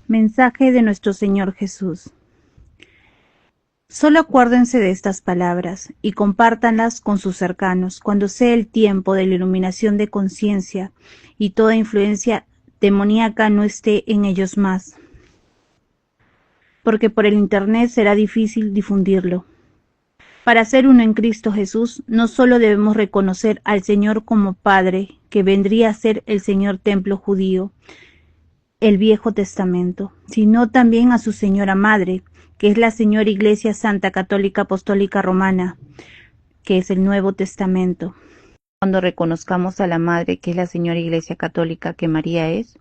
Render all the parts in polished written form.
Mensaje de nuestro Señor Jesús. Solo acuérdense de estas palabras y compártanlas con sus cercanos cuando sea el tiempo de la iluminación de conciencia y toda influencia demoníaca no esté en ellos más, porque por el Internet será difícil difundirlo. Para ser uno en Cristo Jesús, no solo debemos reconocer al Señor como Padre, que vendría a ser el Señor Templo judío, el Viejo Testamento, sino también a su Señora Madre, que es la Señora Iglesia Santa Católica Apostólica Romana, que es el Nuevo Testamento. Cuando reconozcamos a la Madre, que es la Señora Iglesia Católica, que María es,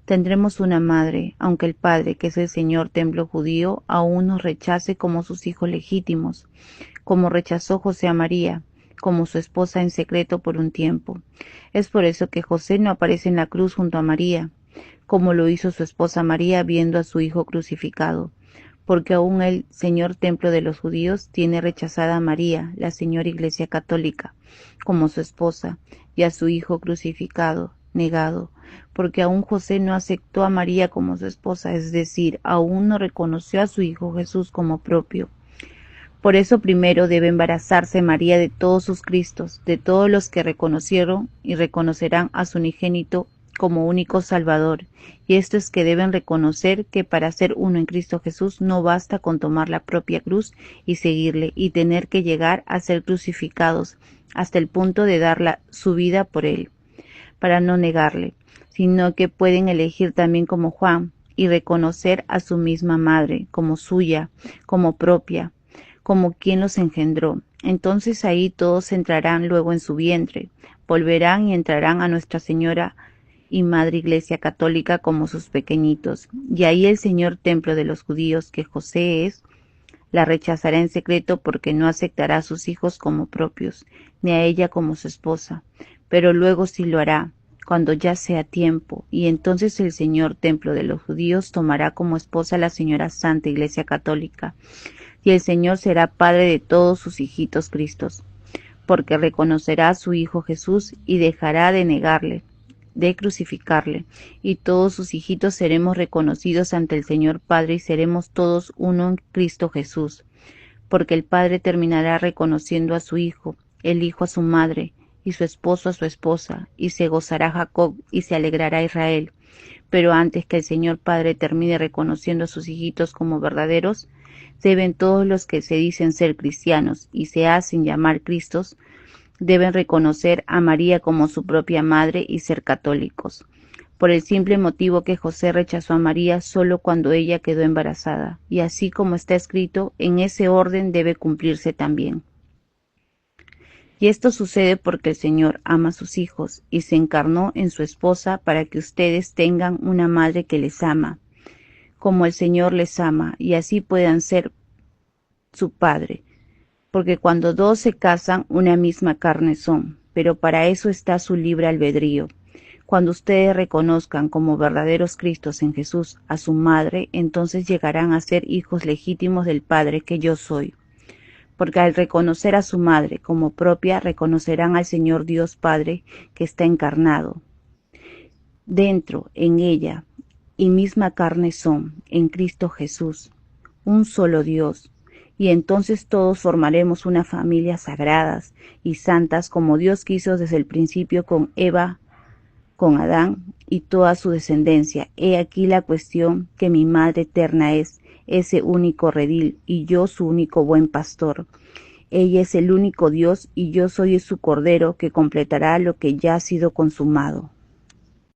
tendremos una Madre, aunque el Padre, que es el Señor Templo judío, aún nos rechace como sus hijos legítimos, como rechazó José a María, como su esposa en secreto por un tiempo. Es por eso que José no aparece en la cruz junto a María, como lo hizo su esposa María viendo a su hijo crucificado, porque aún el Señor Templo de los judíos tiene rechazada a María, la Señora Iglesia Católica, como su esposa, y a su hijo crucificado, negado, porque aún José no aceptó a María como su esposa, es decir, aún no reconoció a su hijo Jesús como propio. Por eso primero debe embarazarse María de todos sus Cristos, de todos los que reconocieron y reconocerán a su unigénito como único Salvador, y esto es que deben reconocer que para ser uno en Cristo Jesús no basta con tomar la propia cruz y seguirle, y tener que llegar a ser crucificados hasta el punto de dar su vida por él, para no negarle, sino que pueden elegir también como Juan y reconocer a su misma madre como suya, como propia, como quien los engendró. Entonces ahí todos entrarán luego en su vientre, volverán y entrarán a Nuestra Señora y Madre Iglesia Católica como sus pequeñitos, y ahí el Señor Templo de los judíos, que José es, la rechazará en secreto porque no aceptará a sus hijos como propios, ni a ella como su esposa, pero luego sí lo hará, cuando ya sea tiempo, y entonces el Señor Templo de los judíos tomará como esposa a la Señora Santa Iglesia Católica, y el Señor será Padre de todos sus hijitos Cristos, porque reconocerá a su Hijo Jesús y dejará de negarle, de crucificarle, y todos sus hijitos seremos reconocidos ante el Señor Padre y seremos todos uno en Cristo Jesús, porque el Padre terminará reconociendo a su Hijo, el Hijo a su madre, y su esposo a su esposa, y se gozará Jacob y se alegrará Israel. Pero antes que el Señor Padre termine reconociendo a sus hijitos como verdaderos, deben todos los que se dicen ser cristianos y se hacen llamar Cristos, deben reconocer a María como su propia madre y ser católicos, por el simple motivo que José rechazó a María solo cuando ella quedó embarazada, y así como está escrito, en ese orden debe cumplirse también. Y esto sucede porque el Señor ama a sus hijos y se encarnó en su esposa para que ustedes tengan una madre que les ama, como el Señor les ama, y así puedan ser su padre. Porque cuando dos se casan, una misma carne son, pero para eso está su libre albedrío. Cuando ustedes reconozcan como verdaderos Cristos en Jesús a su madre, entonces llegarán a ser hijos legítimos del Padre que yo soy. Porque al reconocer a su madre como propia, reconocerán al Señor Dios Padre que está encarnado. Dentro, en ella, y misma carne son, en Cristo Jesús, un solo Dios. Y entonces todos formaremos una familia sagradas y santas como Dios quiso desde el principio con Eva, con Adán y toda su descendencia. He aquí la cuestión que mi Madre eterna es ese único redil y yo su único buen pastor. Ella es el único Dios y yo soy su Cordero que completará lo que ya ha sido consumado.